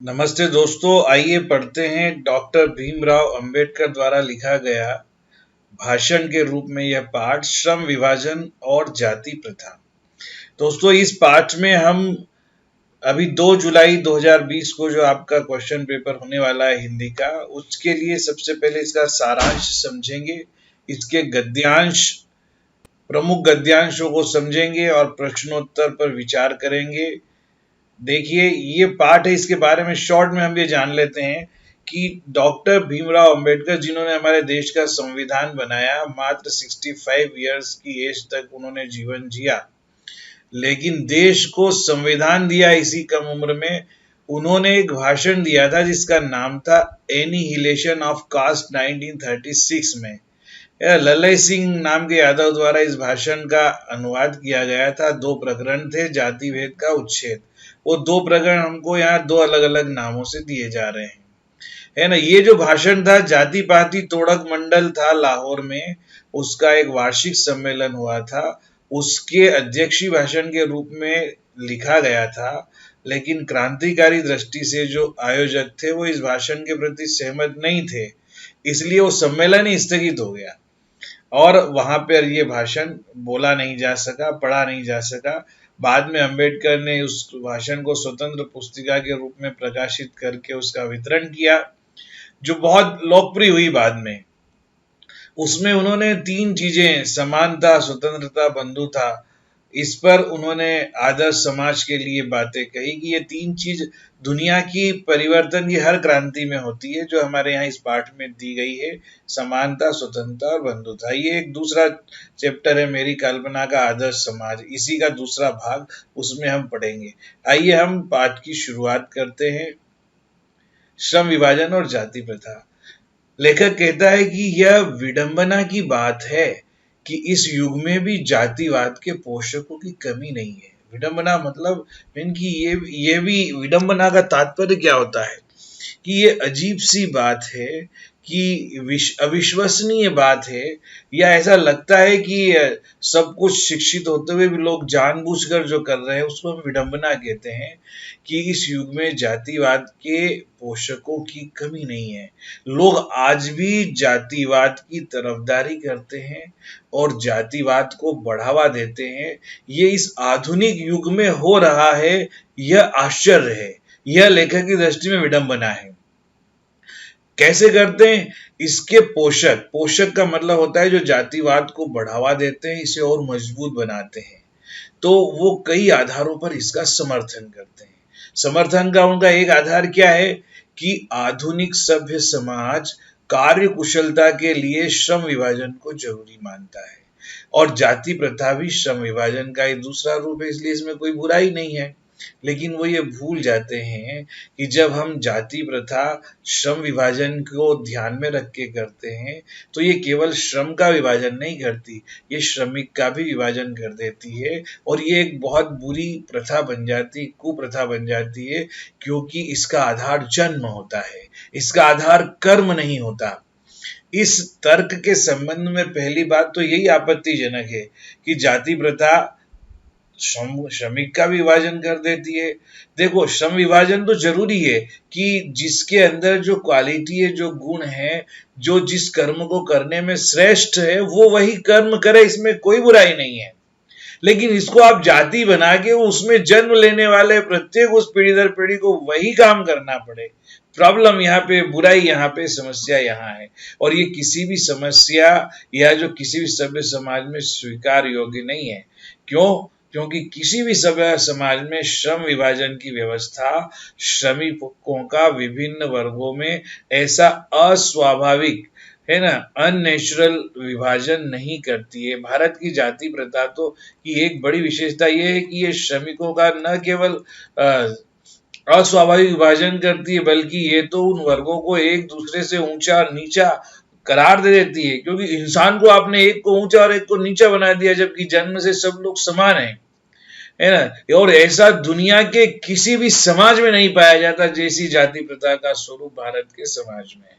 नमस्ते दोस्तों, आइए पढ़ते हैं डॉक्टर भीमराव अंबेडकर द्वारा लिखा गया भाषण के रूप में यह पाठ श्रम विभाजन और जाति प्रथा। दोस्तों, इस पाठ में हम अभी 2 जुलाई 2020 को जो आपका क्वेश्चन पेपर होने वाला है हिंदी का, उसके लिए सबसे पहले इसका सारांश समझेंगे, इसके गद्यांश प्रमुख गद्यांशों को समझेंगे और प्रश्नोत्तर पर विचार करेंगे। देखिए, ये पाठ है, इसके बारे में शॉर्ट में हम ये जान लेते हैं कि डॉक्टर भीमराव अंबेडकर, जिन्होंने हमारे देश का संविधान बनाया, मात्र 65 इयर्स की एज तक उन्होंने जीवन जिया, लेकिन देश को संविधान दिया इसी कम उम्र में। उन्होंने एक भाषण दिया था जिसका नाम था एनिहिलेशन ऑफ कास्ट 1936 में। लल्लई सिंह नाम के यादव द्वारा इस भाषण का अनुवाद किया गया था। 2 प्रकरण थे, जाति भेद का उच्छेद। वो 2 प्रकरण हमको यहाँ 2 अलग अलग नामों से दिए जा रहे हैं, है ना। ये जो भाषण था, जाति पाति तोड़क मंडल था लाहौर में, उसका एक वार्षिक सम्मेलन हुआ था, उसके अध्यक्षीय भाषण के रूप में लिखा गया था। लेकिन क्रांतिकारी दृष्टि से जो आयोजक थे वो इस भाषण के प्रति सहमत नहीं थे, इसलिए वो सम्मेलन ही स्थगित हो गया और वहां पर ये भाषण बोला नहीं जा सका, पढ़ा नहीं जा सका। बाद में अंबेडकर ने उस भाषण को स्वतंत्र पुस्तिका के रूप में प्रकाशित करके उसका वितरण किया, जो बहुत लोकप्रिय हुई बाद में। उसमें उन्होंने 3 चीजें, समानता, स्वतंत्रता, बंधुता, इस पर उन्होंने आदर्श समाज के लिए बातें कही कि ये 3 चीज दुनिया की परिवर्तन की हर क्रांति में होती है, जो हमारे यहाँ इस पाठ में दी गई है। समानता, स्वतंत्रता और बंधुता, ये एक दूसरा चैप्टर है, मेरी कल्पना का आदर्श समाज, इसी का दूसरा भाग, उसमें हम पढ़ेंगे। आइए हम पाठ की शुरुआत करते हैं। श्रम विभाजन और जाति प्रथा। लेखक कहता है कि यह विडंबना की बात है कि इस युग में भी जातिवाद के पोषकों की कमी नहीं है। विडंबना मतलब इनकी ये भी, विडंबना का तात्पर्य क्या होता है कि ये अजीब सी बात है कि अविश्वसनीय बात है, या ऐसा लगता है कि सब कुछ शिक्षित होते हुए भी लोग जानबूझकर जो कर रहे हैं उसको हम विडंबना कहते हैं, कि इस युग में जातिवाद के पोषकों की कमी नहीं है। लोग आज भी जातिवाद की तरफदारी करते हैं और जातिवाद को बढ़ावा देते हैं। ये इस आधुनिक युग में हो रहा है, यह आश्चर्य है, यह लेखक की दृष्टि में विडंबना है। कैसे करते हैं? इसके पोषक का मतलब होता है जो जातिवाद को बढ़ावा देते हैं, इसे और मजबूत बनाते हैं। तो वो कई आधारों पर इसका समर्थन करते हैं। समर्थन का उनका एक आधार क्या है कि आधुनिक सभ्य समाज कार्य कुशलता के लिए श्रम विभाजन को जरूरी मानता है, और जाति प्रथा भी श्रम विभाजन का एक दूसरा रूप है, इसलिए इसमें कोई बुराई नहीं है। लेकिन वो ये भूल जाते हैं कि जब हम जाति प्रथा श्रम विभाजन को ध्यान में रख के करते हैं, तो ये केवल श्रम का विभाजन नहीं करती, ये श्रमिक का भी विभाजन कर देती है, और ये एक बहुत बुरी प्रथा बन जाती, कुप्रथा बन जाती है, क्योंकि इसका आधार जन्म होता है, इसका आधार कर्म नहीं होता। इस तर्क के संबंध में पहली बात तो यही आपत्तिजनक है कि जाति प्रथा श्रमिक का विभाजन कर देती है। देखो, श्रम विभाजन तो जरूरी है कि जिसके अंदर जो क्वालिटी है, जो गुण है, जो जिस कर्म को करने में श्रेष्ठ है, वो वही कर्म करे, इसमें कोई बुराई नहीं है। लेकिन इसको आप जाति बना के उसमें जन्म लेने वाले प्रत्येक उस पीढ़ी दर पीढ़ी को वही काम करना पड़े, प्रॉब्लम यहाँ पे, बुराई यहाँ पे, समस्या यहाँ है। और ये किसी भी समस्या या जो किसी भी सभ्य समाज में स्वीकार योग्य नहीं है। क्यों? क्योंकि किसी भी सभ्य समाज में श्रम विभाजन की व्यवस्था श्रमिकों का विभिन्न वर्गों में ऐसा अस्वाभाविक, है ना, अननेचुरल विभाजन नहीं करती है। भारत की जाति प्रथा तो की एक बड़ी विशेषता यह है कि ये श्रमिकों का न केवल अस्वाभाविक विभाजन करती है, बल्कि ये तो उन वर्गों को एक दूसरे से ऊंचा और नीचा करार दे देती है, क्योंकि इंसान को आपने एक को ऊंचा और एक को नीचा बना दिया, जबकि जन्म से सब लोग समान हैं, है ना। और ऐसा दुनिया के किसी भी समाज में नहीं पाया जाता जैसी जाति प्रथा का स्वरूप भारत के समाज में है।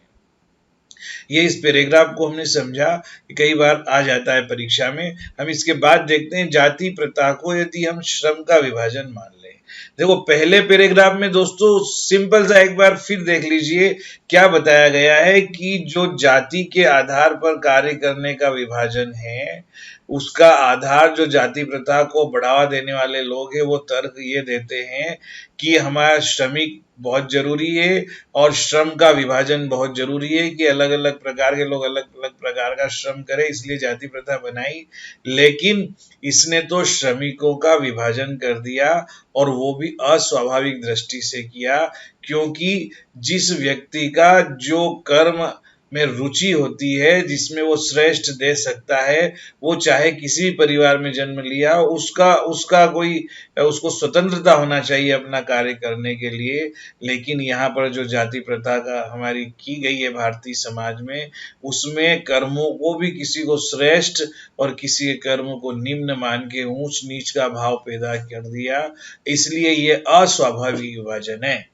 ये इस पैराग्राफ को हमने समझा कि कई बार आ जाता है परीक्षा में। हम इसके बाद देखते हैं जाति प्रथा को यदि हम श्रम का विभाजन मान लें, देखो पहले पैराग्राफ में दोस्तों सिंपल सा एक बार फिर देख लीजिए क्या बताया गया है कि जो जाति के आधार पर कार्य करने का विभाजन है, उसका आधार जो जाति प्रथा को बढ़ावा देने वाले लोग हैं वो तर्क ये देते हैं कि हमारा श्रमिक बहुत जरूरी है और श्रम का विभाजन बहुत जरूरी है कि अलग अलग प्रकार के लोग अलग अलग प्रकार का श्रम करें, इसलिए जाति प्रथा बनाई। लेकिन इसने तो श्रमिकों का विभाजन कर दिया और वो भी अस्वाभाविक दृष्टि से किया, क्योंकि जिस व्यक्ति का जो कर्म में रुचि होती है, जिसमें वो श्रेष्ठ दे सकता है, वो चाहे किसी भी परिवार में जन्म लिया, उसका उसका कोई उसको स्वतंत्रता होना चाहिए अपना कार्य करने के लिए। लेकिन यहाँ पर जो जाति प्रथा का हमारी की गई है भारतीय समाज में, उसमें कर्मों को भी किसी को श्रेष्ठ और किसी के कर्म को निम्न मान के ऊंच नीच का भाव पैदा कर दिया, इसलिए ये अस्वाभाविक विभाजन है।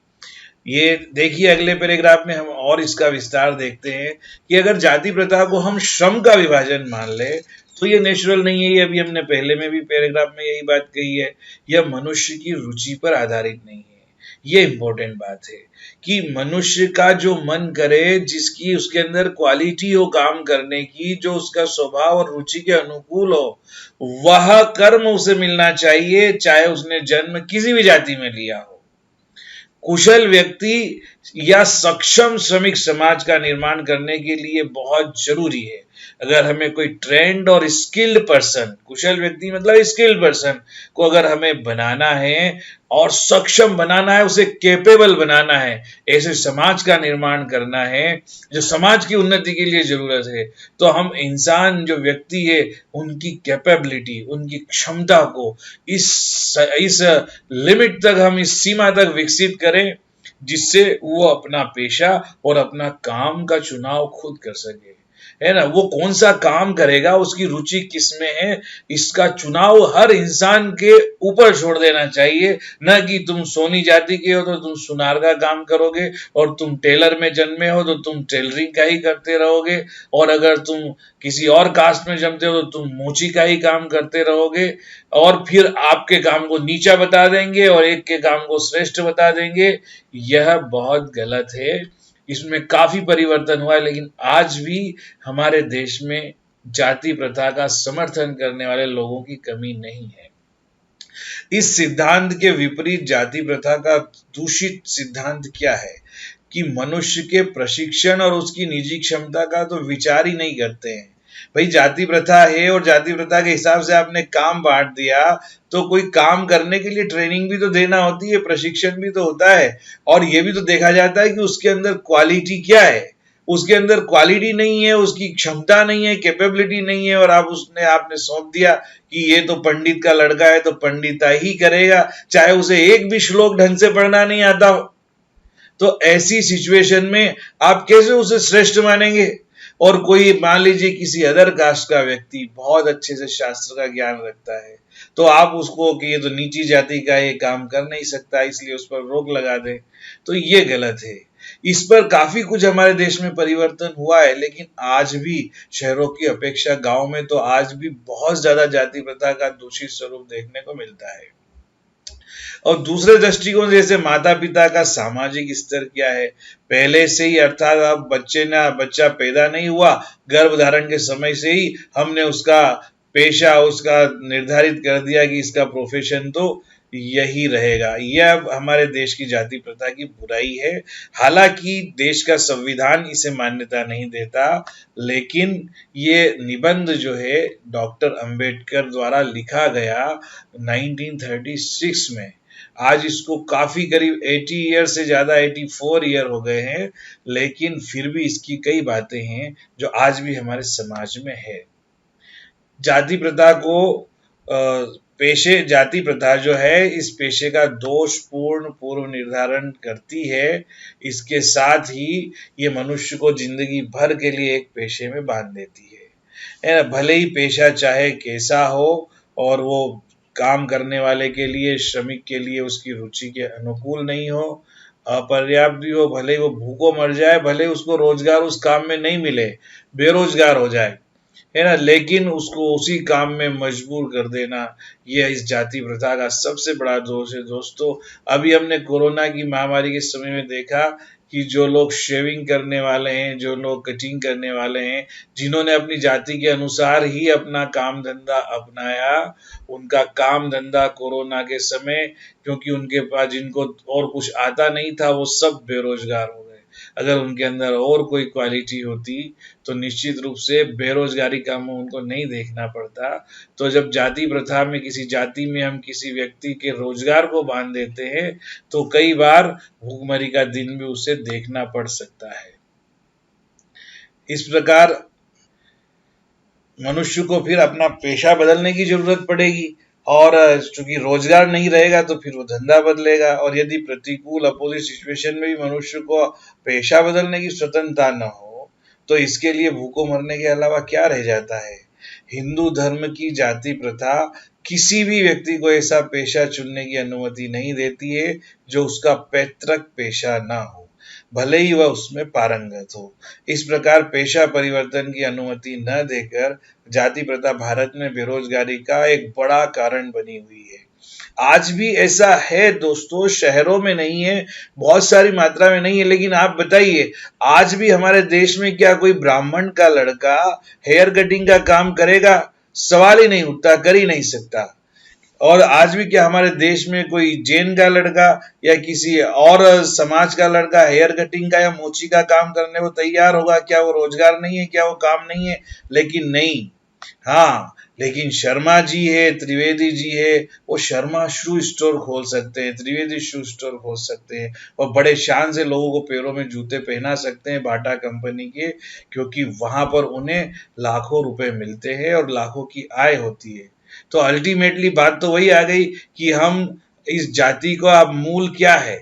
ये देखिए अगले पैराग्राफ में हम और इसका विस्तार देखते हैं कि अगर जाति प्रथा को हम श्रम का विभाजन मान ले तो ये नेचुरल नहीं है। ये अभी हमने पहले में भी पैराग्राफ में यही बात कही है, यह मनुष्य की रुचि पर आधारित नहीं है। ये इंपॉर्टेंट बात है कि मनुष्य का जो मन करे, जिसकी उसके अंदर क्वालिटी हो काम करने की, जो उसका स्वभाव और रुचि के अनुकूल हो, वह कर्म उसे मिलना चाहिए, चाहे उसने जन्म किसी भी जाति में लिया हो। कुशल व्यक्ति या सक्षम श्रमिक समाज का निर्माण करने के लिए बहुत जरूरी है। अगर हमें कोई ट्रेंड और स्किल्ड पर्सन, कुशल व्यक्ति मतलब स्किल्ड पर्सन को अगर हमें बनाना है और सक्षम बनाना है, उसे कैपेबल बनाना है, ऐसे समाज का निर्माण करना है जो समाज की उन्नति के लिए जरूरत है, तो हम इंसान जो व्यक्ति है उनकी कैपेबिलिटी, उनकी क्षमता को इस लिमिट तक, हम इस सीमा तक विकसित करें जिससे वो अपना पेशा और अपना काम का चुनाव खुद कर सके, है ना। वो कौन सा काम करेगा, उसकी रुचि किस में है, इसका चुनाव हर इंसान के ऊपर छोड़ देना चाहिए। न कि तुम सोनी जाति के हो तो तुम सुनार का काम करोगे, और तुम टेलर में जन्मे हो तो तुम टेलरिंग का ही करते रहोगे, और अगर तुम किसी और कास्ट में जन्मते हो तो तुम मोची का ही काम करते रहोगे, और फिर आपके काम को नीचा बता देंगे और एक के काम को श्रेष्ठ बता देंगे। यह बहुत गलत है। इसमें काफी परिवर्तन हुआ है, लेकिन आज भी हमारे देश में जाति प्रथा का समर्थन करने वाले लोगों की कमी नहीं है। इस सिद्धांत के विपरीत जाति प्रथा का दूषित सिद्धांत क्या है कि मनुष्य के प्रशिक्षण और उसकी निजी क्षमता का तो विचार ही नहीं करते हैं। भाई जाति प्रथा है और जाति प्रथा के हिसाब से आपने काम बांट दिया, तो कोई काम करने के लिए ट्रेनिंग भी तो देना होती है, प्रशिक्षण भी तो होता है, और ये भी तो देखा जाता है कि उसके अंदर क्वालिटी क्या है। उसके अंदर क्वालिटी नहीं है, उसकी क्षमता नहीं है, कैपेबिलिटी नहीं है, और आपने सौंप दिया कि ये तो पंडित का लड़का है तो पंडिता ही करेगा, चाहे उसे एक भी श्लोक ढंग से पढ़ना नहीं आता हो। तो ऐसी सिचुएशन में आप कैसे उसे श्रेष्ठ मानेंगे। और कोई मान लीजिए किसी अदर कास्ट का व्यक्ति बहुत अच्छे से शास्त्र का ज्ञान रखता है, तो आप उसको कि ये तो नीची जाति का ये काम कर नहीं सकता, इसलिए उस पर रोक लगा दें, तो ये गलत है। इस पर काफी कुछ हमारे देश में परिवर्तन हुआ है, लेकिन आज भी शहरों की अपेक्षा गांव में तो आज भी बहुत ज्यादा जाति प्रथा का दूषित स्वरूप देखने को मिलता है। और दूसरे दृष्टिकोण जैसे माता पिता का सामाजिक स्तर क्या है, पहले से ही, अर्थात अब बच्चा पैदा नहीं हुआ, गर्भ धारण के समय से ही हमने उसका पेशा उसका निर्धारित कर दिया कि इसका प्रोफेशन तो यही रहेगा। यह हमारे देश की जाति प्रथा की बुराई है। हालांकि देश का संविधान इसे मान्यता नहीं देता, लेकिन ये निबंध जो है डॉक्टर अंबेडकर द्वारा लिखा गया 1936 में, आज इसको काफी करीब 80 ईयर से ज्यादा 84 ईयर हो गए हैं, लेकिन फिर भी इसकी कई बातें हैं जो आज भी हमारे समाज में है। जाति प्रथा को जाति प्रथा जो है इस पेशे का दोषपूर्ण पूर्व निर्धारण करती है। इसके साथ ही ये मनुष्य को जिंदगी भर के लिए एक पेशे में बांध देती है। भले ही पेशा चाहे कैसा हो और वो काम करने वाले के लिए, श्रमिक के लिए उसकी रुचि के अनुकूल नहीं हो, अपर्याप्त भी हो, भले ही वो भूखों मर जाए, भले उसको रोजगार उस काम में नहीं मिले, बेरोजगार हो जाए, है ना, लेकिन उसको उसी काम में मजबूर कर देना, यह इस जाति प्रथा का सबसे बड़ा दोष है दोस्तों। अभी हमने कोरोना की महामारी के समय में देखा कि जो लोग शेविंग करने वाले हैं, जो लोग कटिंग करने वाले हैं, जिन्होंने अपनी जाति के अनुसार ही अपना काम धंधा अपनाया, उनका काम धंधा कोरोना के समय, क्योंकि उनके पास जिनको और कुछ आता नहीं था, वो सब बेरोजगार हो गए। अगर उनके अंदर और कोई क्वालिटी होती तो निश्चित रूप से बेरोजगारी का मुंह उनको नहीं देखना पड़ता। तो जब जाति प्रथा में किसी जाति में हम किसी व्यक्ति के रोजगार को बांध देते हैं, तो कई बार भूखमरी का दिन भी उसे देखना पड़ सकता है। इस प्रकार मनुष्य को फिर अपना पेशा बदलने की जरूरत पड़ेगी, और चूंकि रोजगार नहीं रहेगा तो फिर वो धंधा बदलेगा। और यदि प्रतिकूल अपोजिट सिचुएशन में भी मनुष्य को पेशा बदलने की स्वतंत्रता न हो, तो इसके लिए भूखों मरने के अलावा क्या रह जाता है। हिंदू धर्म की जाति प्रथा किसी भी व्यक्ति को ऐसा पेशा चुनने की अनुमति नहीं देती है जो उसका पैतृक पेशा ना हो, भले ही वह उसमें पारंगत हो। इस प्रकार पेशा परिवर्तन की अनुमति न देकर जाति प्रथा भारत में बेरोजगारी का एक बड़ा कारण बनी हुई है। आज भी ऐसा है दोस्तों, शहरों में नहीं है, बहुत सारी मात्रा में नहीं है, लेकिन आप बताइए आज भी हमारे देश में क्या कोई ब्राह्मण का लड़का हेयर कटिंग का काम करेगा? सवाल ही नहीं उठता, कर ही नहीं सकता। और आज भी क्या हमारे देश में कोई जैन का लड़का या किसी और समाज का लड़का हेयर कटिंग का या मोची का काम करने को तैयार होगा? क्या वो रोजगार नहीं है? क्या वो काम नहीं है? लेकिन नहीं, हाँ, लेकिन शर्मा जी है, त्रिवेदी जी है, वो शर्मा शू स्टोर खोल सकते हैं, त्रिवेदी शू स्टोर खोल सकते हैं, और बड़े शान से लोगों को पैरों में जूते पहना सकते हैं बाटा कंपनी के, क्योंकि वहां पर उन्हें लाखों रुपए मिलते हैं और लाखों की आय होती है। तो अल्टीमेटली बात तो वही आ गई कि हम इस जाति का अब मूल क्या है।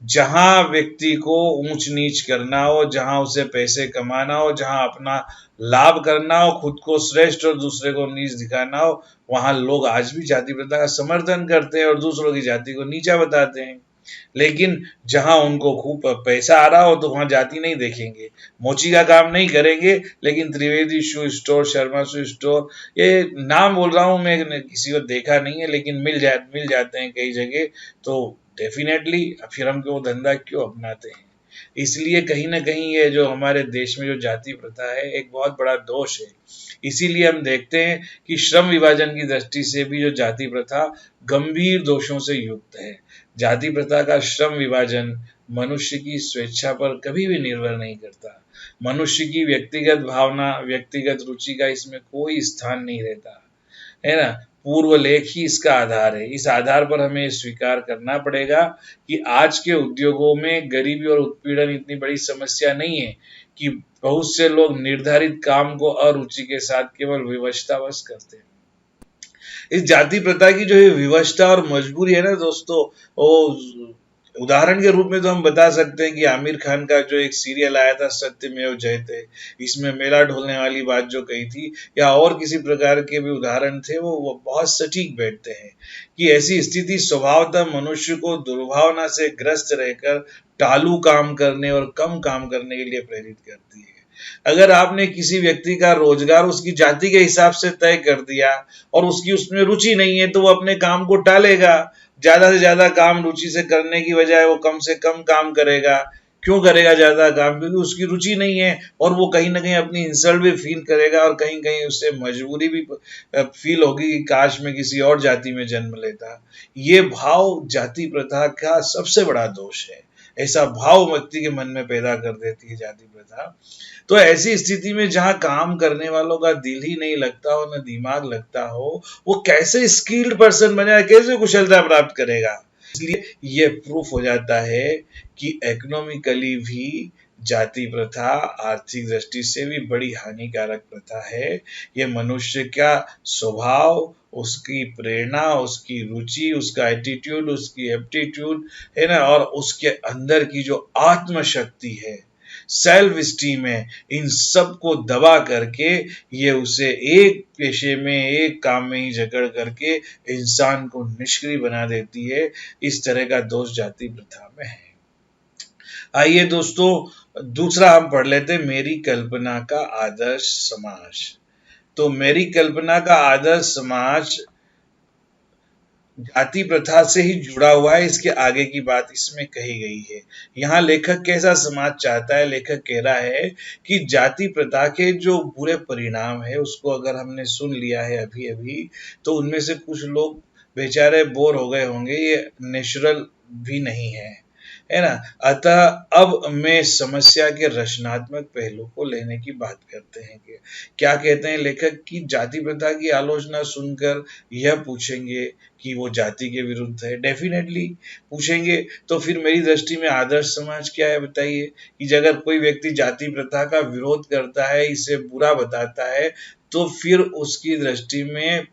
जहां व्यक्ति को ऊंच नीच करना हो, जहां उसे पैसे कमाना हो, जहां अपना लाभ करना हो, खुद को श्रेष्ठ और दूसरे को नीच दिखाना हो, वहां लोग आज भी जाति प्रथा का समर्थन करते हैं और दूसरों की जाति को नीचा बताते हैं। लेकिन जहां उनको खूब पैसा आ रहा हो तो वहां जाति नहीं देखेंगे, मोची का काम नहीं करेंगे, लेकिन Trivedi shoe store, Sharma shoe store, ये नाम बोल रहा हूं मैं, किसी को देखा नहीं है लेकिन मिल जाते हैं कई जगह। तो डेफिनेटली फिर हम वो धंधा क्यों अपनाते हैं। इसलिए कहीं ना कहीं ये जो हमारे देश में जो जाति प्रथा है एक बहुत बड़ा दोष है। इसीलिए हम देखते हैं कि श्रम विभाजन की दृष्टि से भी जो जाति प्रथा गंभीर दोषों से युक्त है। जाति प्रथा का श्रम विभाजन मनुष्य की स्वेच्छा पर कभी भी निर्भर नहीं करता। मनुष्य की व्यक्तिगत भावना, व्यक्तिगत रुचि का इसमें कोई स्थान नहीं रहता, है ना। पूर्व लेख ही इसका आधार है। इस आधार पर हमें स्वीकार करना पड़ेगा कि आज के उद्योगों में गरीबी और उत्पीड़न इतनी बड़ी समस्या नहीं है, कि बहुत से लोग निर्धारित काम को अरुचि के साथ केवल विवशतावश करते हैं। इस जाति प्रथा की जो ये विवशता और मजबूरी है ना दोस्तों, वो उदाहरण के रूप में तो हम बता सकते हैं कि आमिर खान का जो एक सीरियल आया था सत्यमेव जयते, इसमें मेला ढोलने वाली बात जो कही थी, या और किसी प्रकार के भी उदाहरण थे, वो बहुत सटीक बैठते हैं कि ऐसी स्थिति स्वभावतः मनुष्य को दुर्भावना से ग्रस्त रहकर टालू काम करने और कम काम करने के लिए प्रेरित करती है। अगर आपने किसी व्यक्ति का रोजगार उसकी जाति के हिसाब से तय कर दिया और उसकी उसमें रुचि नहीं है, तो वो अपने काम को टालेगा, ज्यादा से ज्यादा काम रुचि से करने की बजाय वो कम से कम काम करेगा। क्यों करेगा ज्यादा काम? क्योंकि उसकी रुचि नहीं है, और वो कहीं ना कहीं अपनी इंसल्ट भी फील करेगा, और कहीं कहीं उससे मजबूरी भी फील होगी कि काश में किसी और जाति में जन्म लेता। ये भाव जाति प्रथा का सबसे बड़ा दोष है। ऐसा भाव व्यक्ति के मन में पैदा कर देती है जाति प्रथा। तो ऐसी स्थिति में जहां काम करने वालों का दिल ही नहीं लगता हो, न दिमाग लगता हो, वो कैसे स्किल्ड पर्सन बनेगा, कैसे कुशलता प्राप्त करेगा। इसलिए ये प्रूफ हो जाता है कि इकोनॉमिकली भी जाति प्रथा आर्थिक दृष्टि से भी बड़ी हानिकारक प्रथा है। ये मनुष्य का स्वभाव, उसकी प्रेरणा, उसकी रुचि, उसका एटीट्यूड, उसकी एप्टीट्यूड, है ना, और उसके अंदर की जो आत्मशक्ति है, सेल्फ स्टीम है, इन सब को दबा करके ये उसे एक पेशे में, एक काम में ही जकड़ करके इंसान को निष्क्रिय बना देती है। इस तरह का दोष जाति प्रथा में है। आइए दोस्तों, दूसरा हम पढ़ लेते हैं, मेरी कल्पना का आदर्श समाज। तो मेरी कल्पना का आदर्श समाज जाति प्रथा से ही जुड़ा हुआ है, इसके आगे की बात इसमें कही गई है। यहाँ लेखक कैसा समाज चाहता है? लेखक कह रहा है कि जाति प्रथा के जो बुरे परिणाम है उसको अगर हमने सुन लिया है अभी अभी, तो उनमें से कुछ लोग बेचारे बोर हो गए होंगे, ये नेचुरल भी नहीं है ना। अतः अब मैं समस्या के रचनात्मक पहलू को लेने की बात करते हैं कि क्या कहते हैं लेखक की जाति प्रथा की आलोचना सुनकर यह पूछेंगे कि वो जाति के विरुद्ध है? डेफिनेटली पूछेंगे। तो फिर मेरी दृष्टि में आदर्श समाज क्या है बताइए? कि अगर कोई व्यक्ति जाति प्रथा का विरोध करता है, इसे बुरा बताता है, तो फिर उसकी दृष्टि में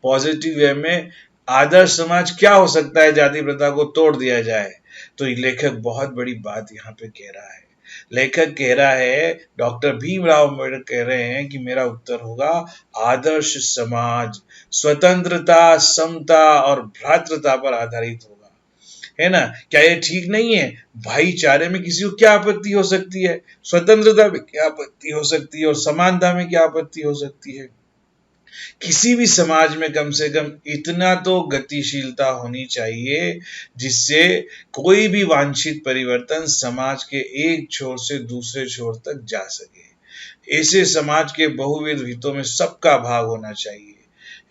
पॉजिटिव वे में आदर्श समाज क्या हो सकता है? जाति प्रथा को तोड़ दिया जाए। तो लेखक बहुत बड़ी बात यहाँ पे कह रहा है। लेखक कह रहा है, डॉक्टर भीमराव अम्बेडकर कह रहे हैं कि मेरा उत्तर होगा आदर्श समाज स्वतंत्रता, समता और भ्रातृता पर आधारित होगा, है ना। क्या ये ठीक नहीं है? भाईचारे में किसी को क्या आपत्ति हो सकती है? स्वतंत्रता में क्या आपत्ति हो सकती है? और समानता में क्या आपत्ति हो सकती है? किसी भी समाज में कम से कम इतना तो गतिशीलता होनी चाहिए जिससे कोई भी वांछित परिवर्तन समाज के एक छोर से दूसरे छोर तक जा सके। ऐसे समाज के बहुविध हितों में सबका भाग होना चाहिए,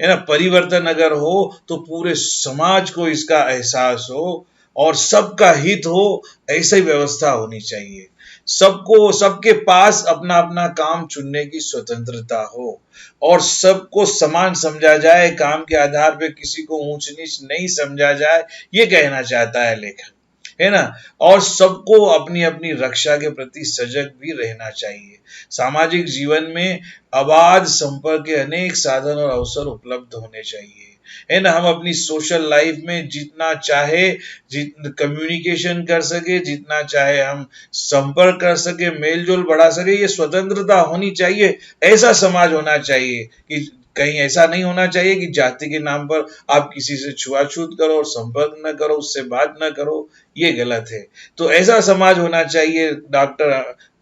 है ना। परिवर्तन अगर हो तो पूरे समाज को इसका एहसास हो और सबका हित हो, ऐसी व्यवस्था होनी चाहिए। सबको, सबके पास अपना अपना काम चुनने की स्वतंत्रता हो और सबको समान समझा जाए, काम के आधार पे किसी को ऊंच नीच नहीं समझा जाए, ये कहना चाहता है लेखक, है ना। और सबको अपनी अपनी रक्षा के प्रति सजग भी रहना चाहिए। सामाजिक जीवन में अबाध संपर्क के अनेक साधन और अवसर उपलब्ध होने चाहिए, है ना। हम अपनी सोशल लाइफ में जितना चाहे कम्युनिकेशन कर सके, जितना चाहे हम संपर्क कर सके, मेल जोल बढ़ा सके, ये स्वतंत्रता होनी चाहिए। ऐसा समाज होना चाहिए कि कहीं ऐसा नहीं होना चाहिए कि जाति के नाम पर आप किसी से छुआछूत करो और संपर्क न करो, उससे बात न करो, ये गलत है। तो ऐसा समाज होना चाहिए डॉक्टर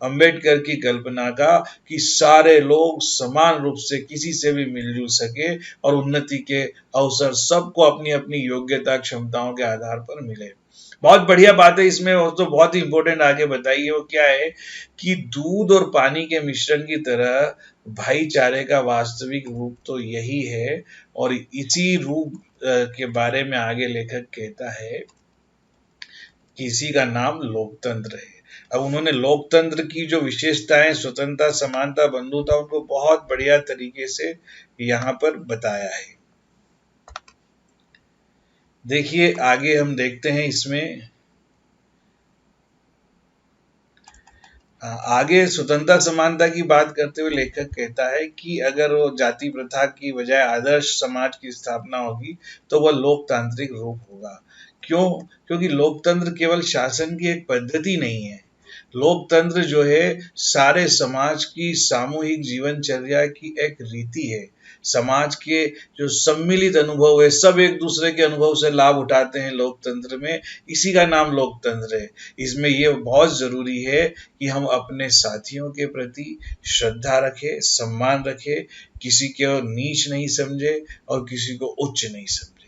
अंबेडकर की कल्पना का कि सारे लोग समान रूप से किसी से भी मिलजुल सके और उन्नति के अवसर सबको अपनी अपनी योग्यता क्षमताओं के आधार पर मिले। बहुत बढ़िया बात है इसमें, और तो बहुत ही इंपॉर्टेंट आगे बताइए वो क्या है कि दूध और पानी के मिश्रण की तरह भाईचारे का वास्तविक रूप तो यही है। और इसी रूप के बारे में आगे लेखक कहता है कि इसी का नाम लोकतंत्र है। अब उन्होंने लोकतंत्र की जो विशेषताएं, स्वतंत्रता, समानता, बंधुता, उनको बहुत बढ़िया तरीके से यहाँ पर बताया है। देखिए आगे हम देखते हैं इसमें, आगे स्वतंत्रता समानता की बात करते हुए लेखक कहता है कि अगर वो जाति प्रथा की बजाय आदर्श समाज की स्थापना होगी तो वह लोकतांत्रिक रूप होगा। क्यों? क्योंकि लोकतंत्र केवल शासन की एक पद्धति नहीं है। लोकतंत्र जो है सारे समाज की सामूहिक जीवनचर्या की एक रीति है। समाज के जो सम्मिलित अनुभव है, सब एक दूसरे के अनुभव से लाभ उठाते हैं लोकतंत्र में, इसी का नाम लोकतंत्र है। इसमें यह बहुत जरूरी है कि हम अपने साथियों के प्रति श्रद्धा रखें, सम्मान रखें, किसी को नीच नहीं समझे और किसी को उच्च नहीं समझे।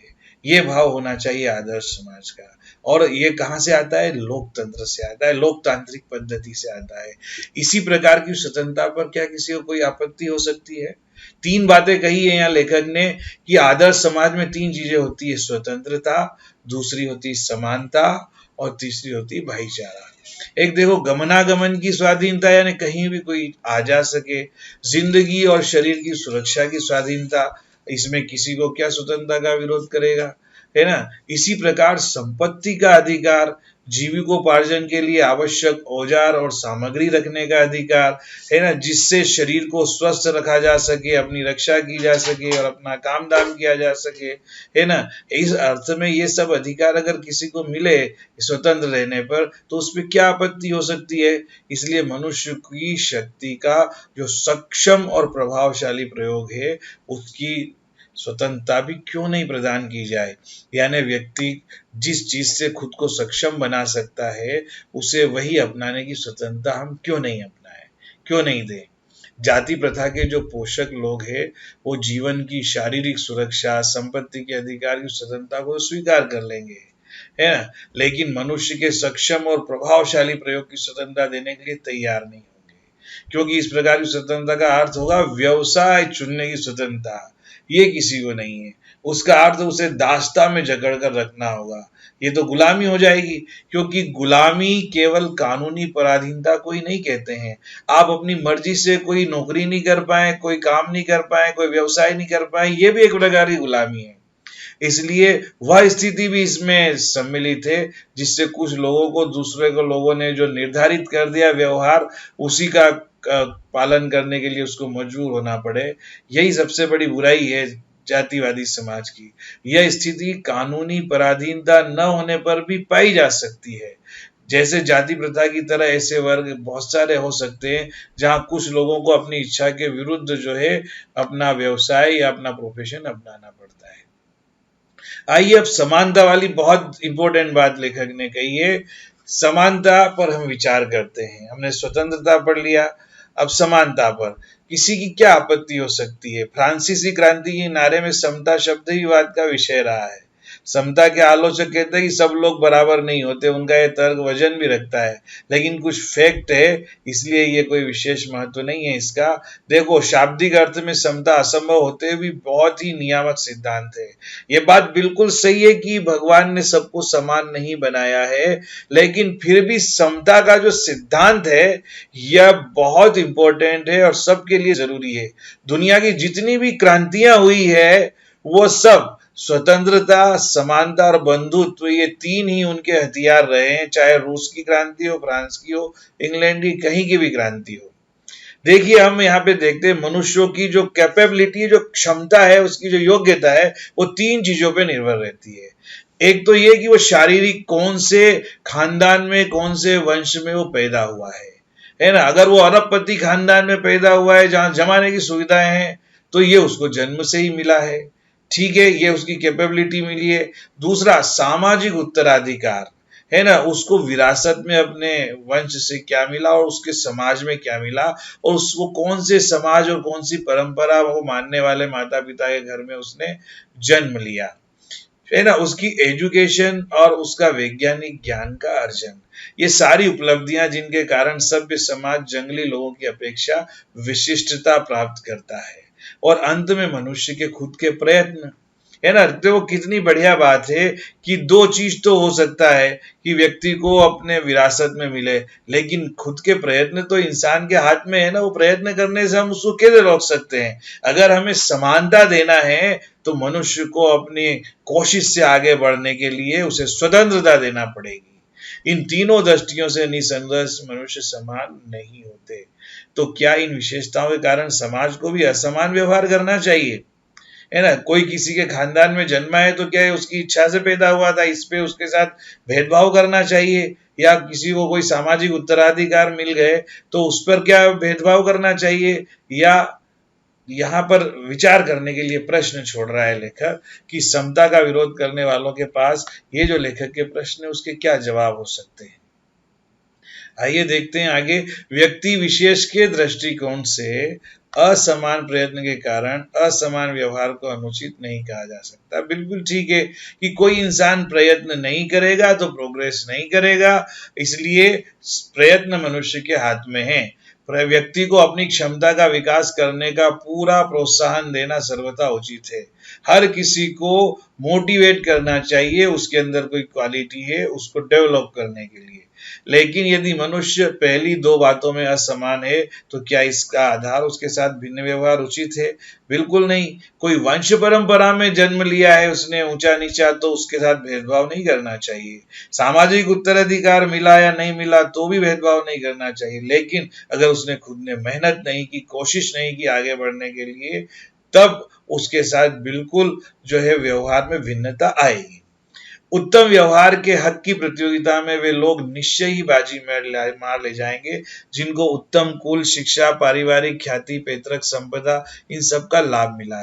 ये भाव होना चाहिए आदर्श समाज का। और ये कहाँ से आता है? लोकतंत्र से आता है, लोकतांत्रिक पद्धति से आता है। इसी प्रकार की स्वतंत्रता पर क्या किसी को कोई आपत्ति हो सकती है? तीन बातें कही है यहाँ लेखक ने कि आदर्श समाज में तीन चीजें होती है, स्वतंत्रता, दूसरी होती है समानता और तीसरी होती है भाईचारा। एक देखो गमनागमन की स्वाधीनता, यानी कहीं भी कोई आ जा सके। जिंदगी और शरीर की सुरक्षा की स्वाधीनता, इसमें किसी को क्या स्वतंत्रता का विरोध करेगा, है ना। इसी प्रकार संपत्ति का अधिकार, जीविकोपार्जन के लिए आवश्यक औजार और सामग्री रखने का अधिकार, है ना, जिससे शरीर को स्वस्थ रखा जा सके, अपनी रक्षा की जा सके और अपना काम धाम किया जा सके, है ना। इस अर्थ में ये सब अधिकार अगर किसी को मिले स्वतंत्र रहने पर, तो उसमें क्या आपत्ति हो सकती है? इसलिए मनुष्य की शक्ति का जो सक्षम और प्रभावशाली प्रयोग है, उसकी स्वतंत्रता भी क्यों नहीं प्रदान की जाए। यानी व्यक्ति जिस चीज से खुद को सक्षम बना सकता है, उसे वही अपनाने की स्वतंत्रता हम क्यों नहीं अपनाएं, क्यों नहीं दें। जाति प्रथा के जो पोषक लोग हैं वो जीवन की शारीरिक सुरक्षा, संपत्ति के अधिकार की स्वतंत्रता को स्वीकार कर लेंगे, है ना, लेकिन मनुष्य के सक्षम और प्रभावशाली प्रयोग की स्वतंत्रता देने के लिए तैयार नहीं होंगे, क्योंकि इस प्रकार की स्वतंत्रता का अर्थ होगा व्यवसाय चुनने की स्वतंत्रता। ये किसी को नहीं है। उसका अर्थ उसे दास्ता में जकड़ कर रखना होगा। ये तो गुलामी हो जाएगी, क्योंकि गुलामी केवल कानूनी पराधीनता को ही नहीं कहते हैं। आप अपनी मर्जी से कोई नौकरी नहीं कर पाए, कोई काम नहीं कर पाए, कोई व्यवसाय नहीं कर पाए, ये भी एक प्रकार की गुलामी है। इसलिए वह स्थिति भी इसमें सम्मिलित है जिससे कुछ लोगों को दूसरे को लोगों ने जो निर्धारित कर दिया व्यवहार, उसी का पालन करने के लिए उसको मजबूर होना पड़े। यही सबसे बड़ी बुराई है जातिवादी समाज की। यह स्थिति कानूनी पराधीनता न होने पर भी पाई जा सकती है। जैसे जाति प्रथा की तरह ऐसे वर्ग बहुत सारे हो सकते हैं जहां कुछ लोगों को अपनी इच्छा के विरुद्ध जो है अपना व्यवसाय या अपना प्रोफेशन अपनाना पड़ता है। आइए अब समानता वाली बहुत इंपॉर्टेंट बात लेखक ने कही है। समानता पर हम विचार करते हैं। हमने स्वतंत्रता पढ़ लिया, अब समानता पर किसी की क्या आपत्ति हो सकती है। फ्रांसीसी क्रांति के नारे में समता शब्द ही विवाद का विषय रहा है। समता के आलोचक कहते हैं कि सब लोग बराबर नहीं होते, उनका यह तर्क वजन भी रखता है, लेकिन कुछ फैक्ट है, इसलिए ये कोई विशेष महत्व नहीं है इसका। देखो, शाब्दिक अर्थ में समता असंभव होते हुए भी बहुत ही नियामक सिद्धांत है। ये बात बिल्कुल सही है कि भगवान ने सबको समान नहीं बनाया है, लेकिन फिर भी समता का जो सिद्धांत है यह बहुत इंपॉर्टेंट है और सबके लिए जरूरी है। दुनिया की जितनी भी क्रांतियां हुई है वो सब स्वतंत्रता, समानता और बंधुत्व, ये तीन ही उनके हथियार रहे हैं, चाहे रूस की क्रांति हो, फ्रांस की हो, इंग्लैंड की, कहीं की भी क्रांति हो। देखिए, हम यहाँ पे देखते हैं मनुष्यों की जो कैपेबिलिटी, जो क्षमता है, उसकी जो योग्यता है, वो तीन चीजों पे निर्भर रहती है। एक तो ये कि वो शारीरिक कौन से खानदान में, कौन से वंश में वो पैदा हुआ है ना। अगर वो अरबपति खानदान में पैदा हुआ है जहां जमाने की सुविधाएं हैं, तो ये उसको जन्म से ही मिला है, ठीक है, ये उसकी कैपेबिलिटी मिली है। दूसरा, सामाजिक उत्तराधिकार, है ना, उसको विरासत में अपने वंश से क्या मिला और उसके समाज में क्या मिला, और उसको कौन से समाज और कौन सी परंपरा वो मानने वाले माता पिता के घर में उसने जन्म लिया, है ना, उसकी एजुकेशन और उसका वैज्ञानिक ज्ञान का अर्जन, ये सारी उपलब्धियां जिनके कारण सभ्य समाज जंगली लोगों की अपेक्षा विशिष्टता प्राप्त करता है। और अंत में मनुष्य के खुद के प्रयत्न, है ना। तो कितनी बढ़िया बात है कि दो चीज तो हो सकता है कि व्यक्ति को अपने विरासत में मिले, लेकिन खुद के प्रयत्न तो इंसान के हाथ में है ना। वो प्रयत्न करने से हम उसको कैसे रोक सकते हैं। अगर हमें समानता देना है तो मनुष्य को अपनी कोशिश से आगे बढ़ने के लिए उसे स्वतंत्रता देना पड़ेगी। इन तीनों दृष्टियों से निसंदेह मनुष्य समान नहीं होते। तो क्या इन विशेषताओं के कारण समाज को भी असमान व्यवहार करना चाहिए, है ना। कोई किसी के खानदान में जन्मा है तो क्या है उसकी इच्छा से पैदा हुआ था, इस पे उसके साथ भेदभाव करना चाहिए, या किसी को कोई सामाजिक उत्तराधिकार मिल गए तो उस पर क्या भेदभाव करना चाहिए, या यहाँ पर विचार करने के लिए प्रश्न छोड़ रहा है लेखक कि समता का विरोध करने वालों के पास ये जो लेखक के प्रश्न है उसके क्या जवाब हो सकते हैं। आइए देखते हैं आगे। व्यक्ति विशेष के दृष्टिकोण से असमान प्रयत्न के कारण असमान व्यवहार को अनुचित नहीं कहा जा सकता। बिल्कुल ठीक है कि कोई इंसान प्रयत्न नहीं करेगा तो प्रोग्रेस नहीं करेगा, इसलिए प्रयत्न मनुष्य के हाथ में है। व्यक्ति को अपनी क्षमता का विकास करने का पूरा प्रोत्साहन देना सर्वथा उचित है। हर किसी को मोटिवेट करना चाहिए, उसके अंदर कोई क्वालिटी है उसको डेवलप करने के लिए। लेकिन यदि मनुष्य पहली दो बातों में असमान है तो क्या इसका आधार उसके साथ भिन्न व्यवहार उचित है? बिल्कुल नहीं। कोई वंश परंपरा में जन्म लिया है उसने ऊंचा नीचा, तो उसके साथ भेदभाव नहीं करना चाहिए। सामाजिक उत्तराधिकार मिला या नहीं मिला तो भी भेदभाव नहीं करना चाहिए। लेकिन अगर उसने खुद ने मेहनत नहीं की, कोशिश नहीं की आगे बढ़ने के लिए, तब उसके साथ बिल्कुल जो है व्यवहार में भिन्नता आएगी। उत्तम व्यवहार के हक की प्रतियोगिता में वे लोग निश्चय ही बाजी मार ले जाएंगे जिनको उत्तम कुल, शिक्षा, पारिवारिक ख्याति, पैतृक संपदा, इन सब का लाभ मिला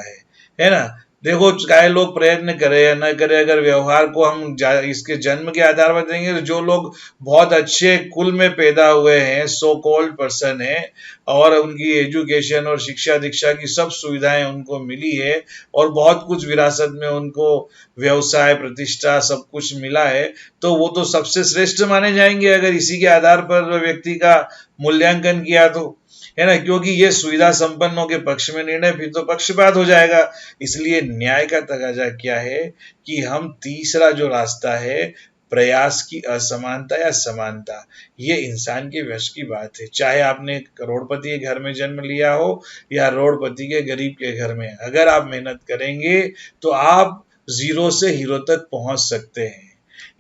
है ना। देखो चाहे लोग प्रयत्न करें या न करें, अगर व्यवहार को हम इसके जन्म के आधार पर देंगे, तो जो लोग बहुत अच्छे कुल में पैदा हुए हैं, सो कॉल्ड पर्सन है, और उनकी एजुकेशन और शिक्षा दीक्षा की सब सुविधाएं उनको मिली है, और बहुत कुछ विरासत में उनको व्यवसाय प्रतिष्ठा सब कुछ मिला है, तो वो तो सबसे श्रेष्ठ माने जाएंगे अगर इसी के आधार पर व्यक्ति का मूल्यांकन किया तो, है ना। क्योंकि ये सुविधा संपन्नों के पक्ष में निर्णय, फिर तो पक्षपात हो जाएगा। इसलिए न्याय का तकाजा क्या है कि हम तीसरा जो रास्ता है, प्रयास की असमानता या समानता, ये इंसान के वश की बात है। चाहे आपने करोड़पति के घर में जन्म लिया हो या रोडपति के गरीब के घर में, अगर आप मेहनत करेंगे तो आप जीरो से हीरो तक पहुंच सकते हैं।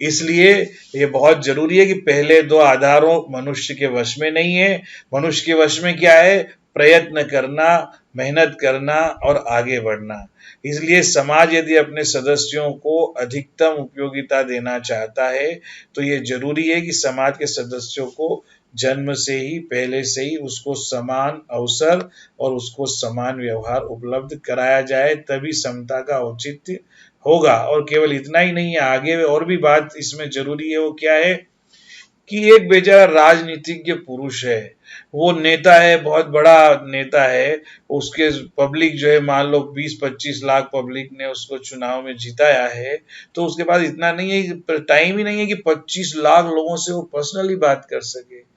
इसलिए ये बहुत जरूरी है कि पहले दो आधारों मनुष्य के वश में नहीं है। मनुष्य के वश में क्या है? प्रयत्न करना, मेहनत करना और आगे बढ़ना। इसलिए समाज यदि अपने सदस्यों को अधिकतम उपयोगिता देना चाहता है, तो ये जरूरी है कि समाज के सदस्यों को जन्म से ही, पहले से ही उसको समान अवसर और उसको समान व्यवहार उपलब्ध कराया जाए, तभी समता का औचित्य होगा। और केवल इतना ही नहीं है, आगे और भी बात इसमें जरूरी है। वो क्या है कि एक बेचारा राजनीतिज्ञ पुरुष है, वो नेता है, बहुत बड़ा नेता है, उसके पब्लिक जो है, मान लो 20-25 लाख पब्लिक ने उसको चुनाव में जिताया है, तो उसके पास इतना नहीं है, टाइम ही नहीं है कि 25 लाख लोगों से वो पर्सनली बात कर सके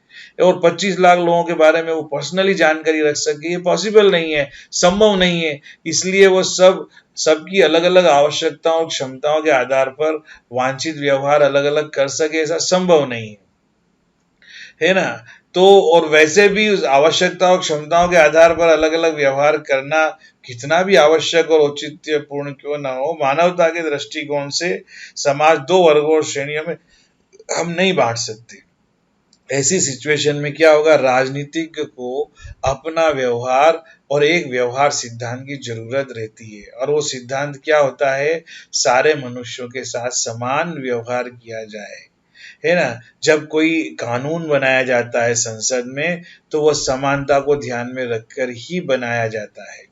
और 25 लाख लोगों के बारे में वो पर्सनली जानकारी रख सके। ये पॉसिबल नहीं है, संभव नहीं है। इसलिए वो सबकी अलग अलग आवश्यकताओं और क्षमताओं के आधार पर वांछित व्यवहार अलग अलग कर सके, ऐसा संभव नहीं है ना। तो और वैसे भी उस आवश्यकता और क्षमताओं के आधार पर अलग अलग व्यवहार करना कितना भी आवश्यक और औचित्यपूर्ण क्यों ना हो, मानवता के दृष्टिकोण से समाज दो वर्गों और श्रेणियों में हम नहीं बांट सकते। ऐसी सिचुएशन में क्या होगा? राजनीतिज्ञ को अपना व्यवहार और एक व्यवहार सिद्धांत की जरूरत रहती है, और वो सिद्धांत क्या होता है? सारे मनुष्यों के साथ समान व्यवहार किया जाए, है ना। जब कोई कानून बनाया जाता है संसद में, तो वह समानता को ध्यान में रखकर ही बनाया जाता है।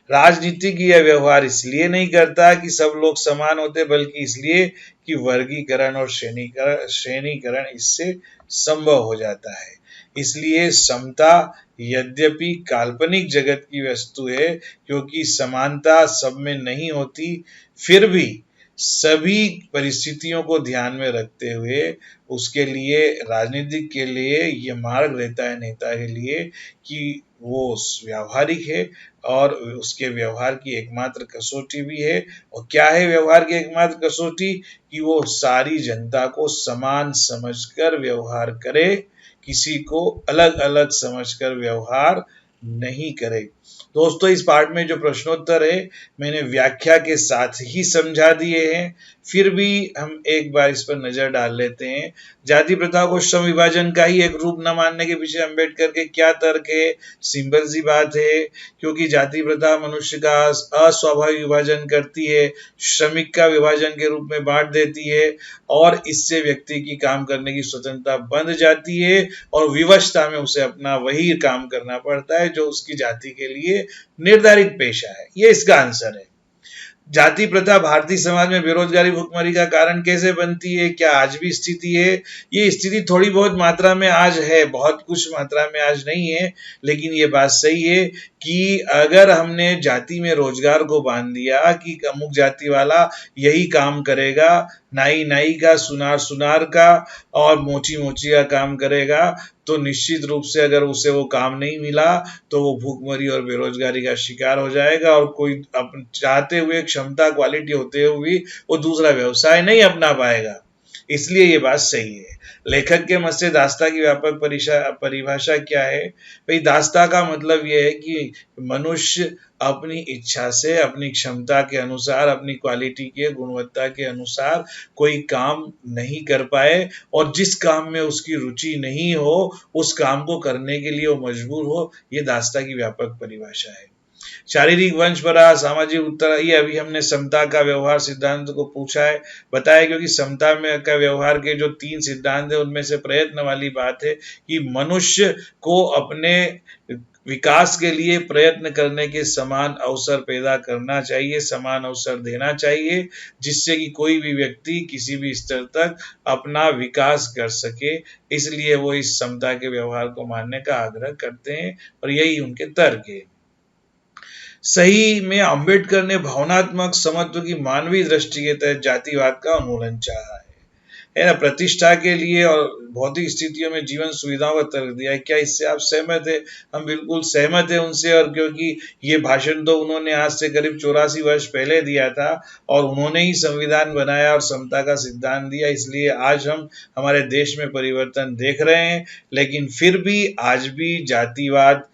राजनीतिक यह व्यवहार इसलिए नहीं करता कि सब लोग समान होते, बल्कि इसलिए कि वर्गीकरण और श्रेणीकरण इससे संभव हो जाता है। इसलिए समता यद्यपि काल्पनिक जगत की वस्तु है, क्योंकि समानता सब में नहीं होती, फिर भी सभी परिस्थितियों को ध्यान में रखते हुए उसके लिए, राजनीतिक के लिए ये मार्ग रहता है नेता के लिए कि वो व्यावहारिक है, और उसके व्यवहार की एकमात्र कसौटी भी है। और क्या है व्यवहार की एकमात्र कसौटी? कि वो सारी जनता को समान समझकर व्यवहार करे, किसी को अलग अलग समझकर व्यवहार नहीं करे। दोस्तों, इस पार्ट में जो प्रश्नोत्तर है मैंने व्याख्या के साथ ही समझा दिए हैं, फिर भी हम एक बार इस पर नजर डाल लेते हैं। जाति प्रथा को श्रम विभाजन का ही एक रूप न मानने के पीछे अम्बेडकर के क्या तर्क है? सिंपल सी बात है, क्योंकि जाति प्रथा मनुष्य का अस्वाभाविक विभाजन करती है, श्रमिक का विभाजन के रूप में बांट देती है, और इससे व्यक्ति की काम करने की स्वतंत्रता बंध जाती है, और विवशता में उसे अपना वही काम करना पड़ता है जो उसकी जाति के लिए निर्धारित पेशा है। ये इसका आंसर है। जाति प्रथा भारतीय समाज में बेरोजगारी भुखमरी का कारण कैसे बनती है? क्या आज भी स्थिति है? ये स्थिति थोड़ी बहुत मात्रा में आज है, बहुत कुछ मात्रा में आज नहीं है, लेकिन ये बात सही है कि अगर हमने जाति में रोजगार को बांध दिया कि अमुक जाति वाला यही काम करेगा, नाई नाई का, सुनार सुनार का और मोची मोची का काम करेगा, तो निश्चित रूप से अगर उसे वो काम नहीं मिला तो वो भूखमरी और बेरोजगारी का शिकार हो जाएगा, और कोई चाहते हुए, क्षमता क्वालिटी होते हुए वो दूसरा व्यवसाय नहीं अपना पाएगा। इसलिए ये बात सही है। लेखक के मत से दास्ता की व्यापक परिभाषा क्या है? भाई, दास्ता का मतलब यह है कि मनुष्य अपनी इच्छा से, अपनी क्षमता के अनुसार, अपनी क्वालिटी के, गुणवत्ता के अनुसार कोई काम नहीं कर पाए, और जिस काम में उसकी रुचि नहीं हो उस काम को करने के लिए वो मजबूर हो, ये दास्ता की व्यापक परिभाषा है। शारीरिक वंशपरा, सामाजिक उत्तर, ये अभी हमने समता का व्यवहार सिद्धांत को पूछा है, बताया, क्योंकि समता में का व्यवहार के जो 3 सिद्धांत है उनमें से प्रयत्न वाली बात है कि मनुष्य को अपने विकास के लिए प्रयत्न करने के समान अवसर पैदा करना चाहिए, समान अवसर देना चाहिए, जिससे कि कोई भी व्यक्ति किसी भी स्तर तक अपना विकास कर सके। इसलिए वो इस समता के व्यवहार को मानने का आग्रह करते हैं और यही उनके तर्क है। सही में अंबेडकर ने भावनात्मक समत्व की मानवीय दृष्टि के तहत जातिवाद का उन्मूलन चाहा है ना, प्रतिष्ठा के लिए और भौतिक स्थितियों में जीवन सुविधाओं का तर्क दिया है। क्या इससे आप सहमत है? हम बिल्कुल सहमत है उनसे, और क्योंकि ये भाषण तो उन्होंने आज से करीब 84 वर्ष पहले दिया था और उन्होंने ही संविधान बनाया और समता का सिद्धांत दिया, इसलिए आज हम हमारे देश में परिवर्तन देख रहे हैं। लेकिन फिर भी आज भी जातिवाद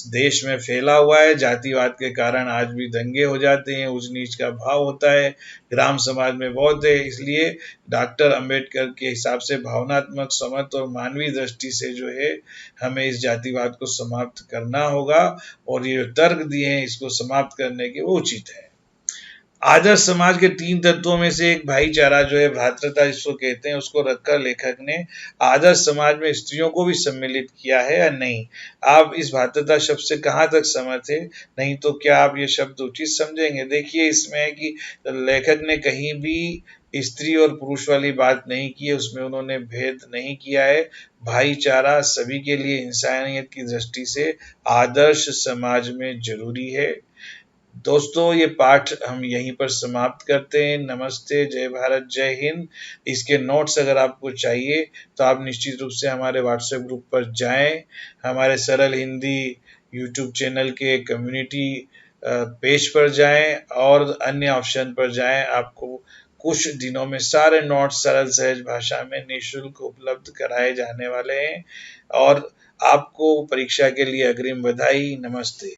देश में फैला हुआ है। जातिवाद के कारण आज भी दंगे हो जाते हैं, ऊंच नीच का भाव होता है, ग्राम समाज में बहुत है। इसलिए डॉक्टर अंबेडकर के हिसाब से भावनात्मक समत्व और मानवीय दृष्टि से जो है हमें इस जातिवाद को समाप्त करना होगा, और ये जो तर्क दिए हैं इसको समाप्त करने के वो उचित है। आदर्श समाज के 3 तत्वों में से एक भाईचारा जो है, भ्रातृता जिसको कहते हैं, उसको रखकर लेखक ने आदर्श समाज में स्त्रियों को भी सम्मिलित किया है या नहीं? आप इस भ्रातृता शब्द से कहाँ तक सहमत है? नहीं तो क्या आप ये शब्द उचित समझेंगे? देखिए, इसमें है कि लेखक ने कहीं भी स्त्री और पुरुष वाली बात नहीं की है, उसमें उन्होंने भेद नहीं किया है। भाईचारा सभी के लिए इंसानियत की दृष्टि से आदर्श समाज में जरूरी है। दोस्तों, ये पाठ हम यहीं पर समाप्त करते हैं। नमस्ते, जय भारत, जय हिंद। इसके नोट्स अगर आपको चाहिए तो आप निश्चित रूप से हमारे व्हाट्सएप ग्रुप पर जाएं, हमारे सरल हिंदी यूट्यूब चैनल के कम्युनिटी पेज पर जाएं और अन्य ऑप्शन पर जाएं। आपको कुछ दिनों में सारे नोट्स सरल सहज भाषा में निःशुल्क उपलब्ध कराए जाने वाले हैं, और आपको परीक्षा के लिए अग्रिम बधाई। नमस्ते।